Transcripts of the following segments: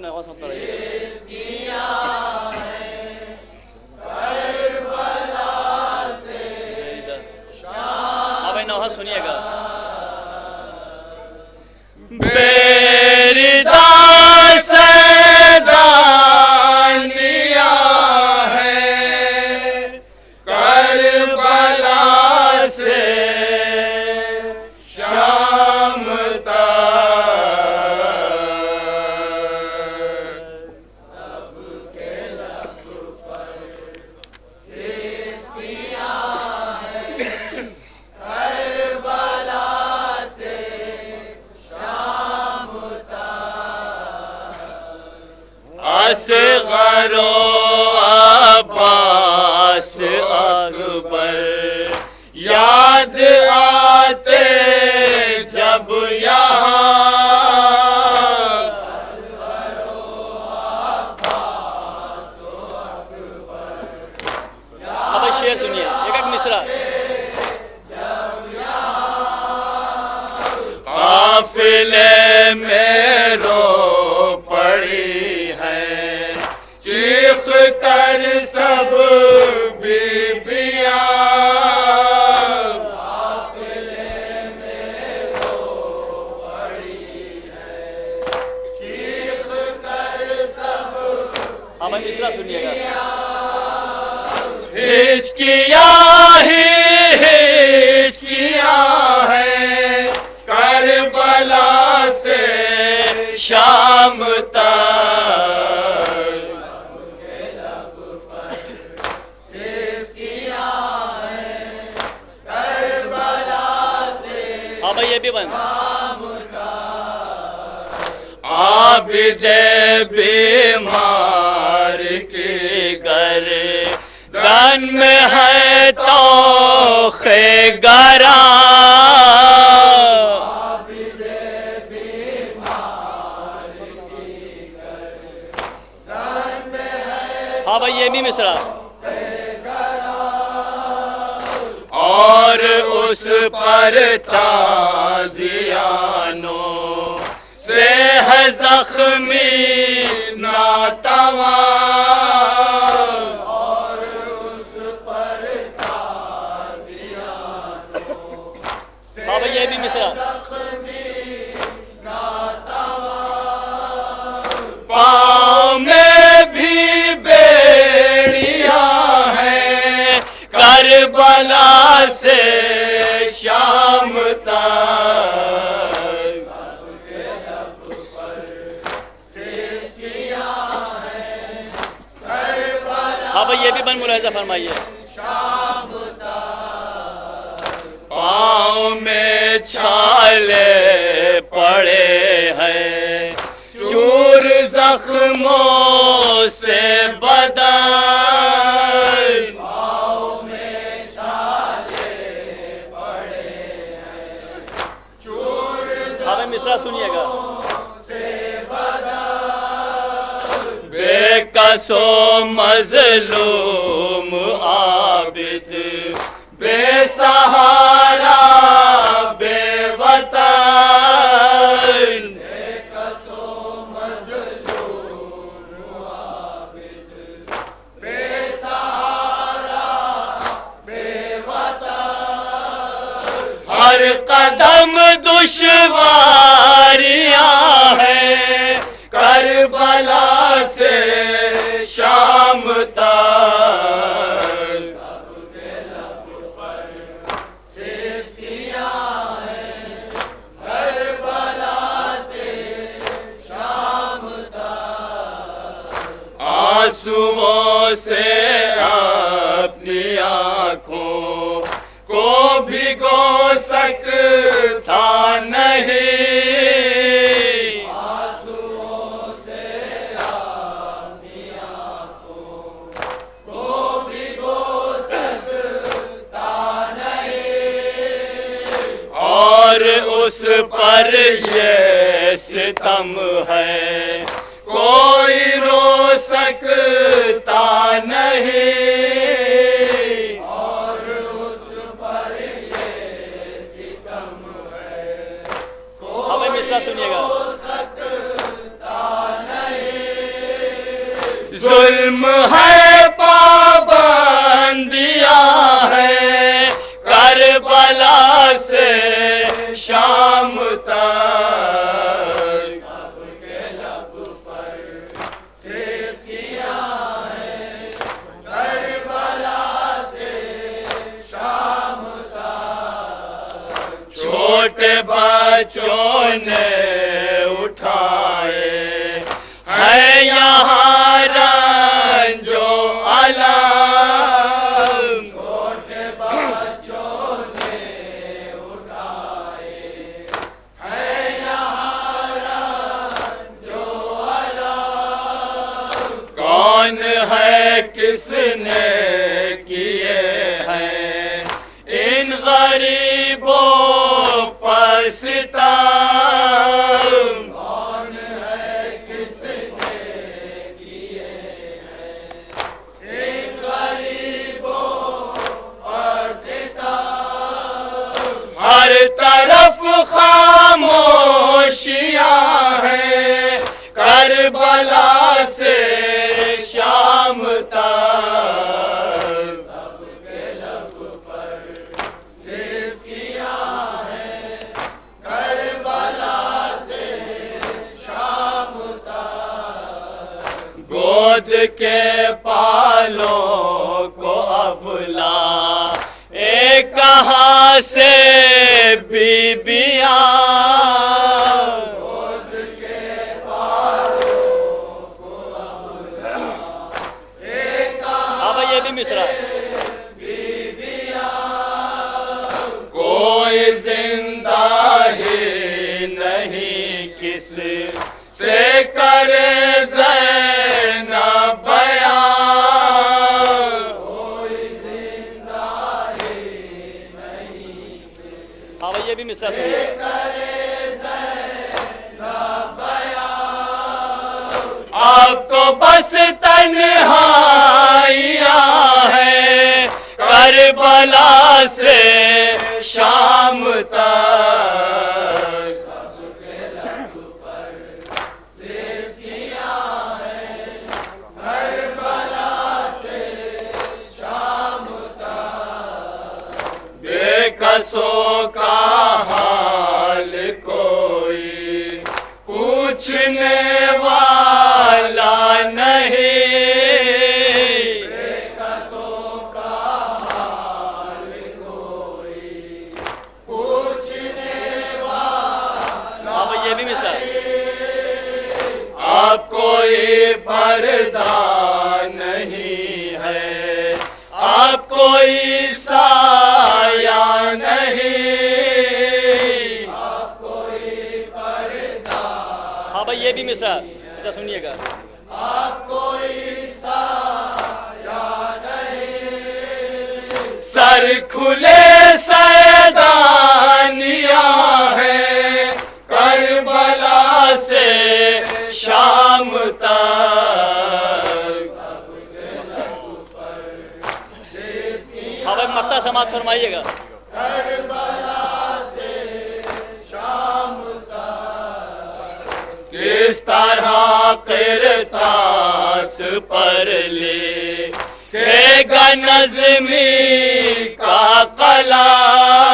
नवा सुनता रहिए। हाँ भाई नवा सुनिएगा। बेरिदास दानिया है करबला से शाम तक सबके लब पर शीश किया है करबला से शाम तक असगरो अब्बास अकबर याद आते जब यहाँ अब शेर सुनिए एक एक मिसरा। काफिले में रो पड़ी है चीख कर सब बीबियां काफिले में रो पड़ी है चीख कर सब हाँ भाई मिसरा सुनिएगा। हिचकिया ही हिचकिया है करबला से शाम तक सबके लब पर शीश किया है करबला से हाँ भाई ये भी बंद। आबिदे बीमार के घर दन में है तो गरा आबिदे बीमार के घर दन में है हाँ भाई ये भी मिसरा। और उस पर ताजियानों से है जख्मी नातवा और उस पर ताजियानों से हाँ भाई ये भी मिसरा। जख्मी नातवा पाँव में भी बेड़िया है करबला से शाम तक सबके लब पर शीश किया है करबला हाँ भाई ये भी बंद मुलाहिजा फरमाइए। शाम तक पाँव में छाले पड़े हैं चूर जख्मों से बदन पाँव में छाले पड़े हैं चूर हाँ भाई मिसरा सुनिएगा। से बदन बेकसो मजलूम आबिद बेसहारा बेवतन बेकसो मजलूम आबिद बेसहारा बेवतन हर कदम दुश्वारियां हैं करबला से शाम तक सबके लब पर शीश किया है करबला से शाम तक आंसुओं से अपनी आँखों को भिगो सकता नहीं आंसुओं से अपनी आँखों को भिगो सकता नहीं और उस पर ये सितम है कोई रो सकता नहीं और उस पर ये सितम है हाँ भाई मिसरा सुनिएगा। सकता नहीं छोटे बच्चों ने उठाए है यहाँ रंजो अलम। छोटे बच्चों ने उठाए है यहाँ रंजो अलम। कौन है किसने किए हैं इन गरीबों पर सितम। कौन है किसने किए हैं इन गरीबों पर सितम। हर तरफ खामोशियां हैं करबला से शाम तक। सबके लब पर सिसकियां हैं करबला से शाम तक। गोद के पालों को अबला एक कहाँ से बीबियां। गोद के पालों को अबला एक हाँ भाई ये भी मिसरा है। कोई जिंदा ही नहीं किस से करे ज़ैनब बयान। कोई जिंदा ही नहीं किस हाँ भाई ये भी मिसरा सुनिए। करे ज़ैनब बयान। अब तो बस तन्हाइयाँ हैं करबला से शाम तक। सबके लब पर सिसकियां हैं करबला से शाम तक। बेकसों का हाल कोई पूछने वाला नहीं। बेकसों का हाल कोई पूछने वाला हाँ भाई ये भी मिसरा है। अब कोई पर्दा नहीं है अब कोई साया नहीं। अब कोई पर्दा हाँ भाई ये भी मिसरा है। सीधा सुनिएगा। अब कोई साया नहीं। सर खुले सैदानियां हैं करबला से शाम तक। हाँ भाई मफ्ता समात फरमाइएगा। करबला से शाम तक। किस तरह किरतास पर ले खेगा नज़्मी का कलम।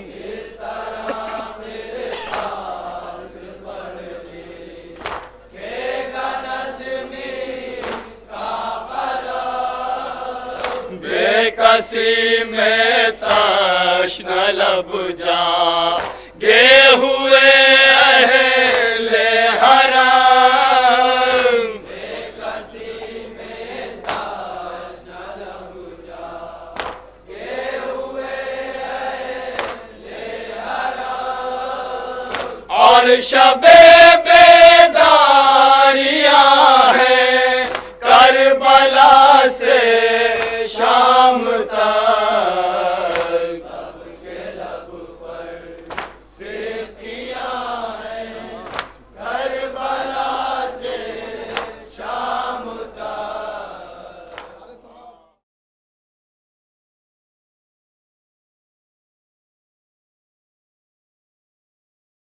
किस तरह किरतास पर ले खेगा नज़्मी का कलम। बेकसी में तश्न लब जा गे हुए अहले हरम। बेकसी में तश्न लब जा गे हुए अहले हरम। और शबे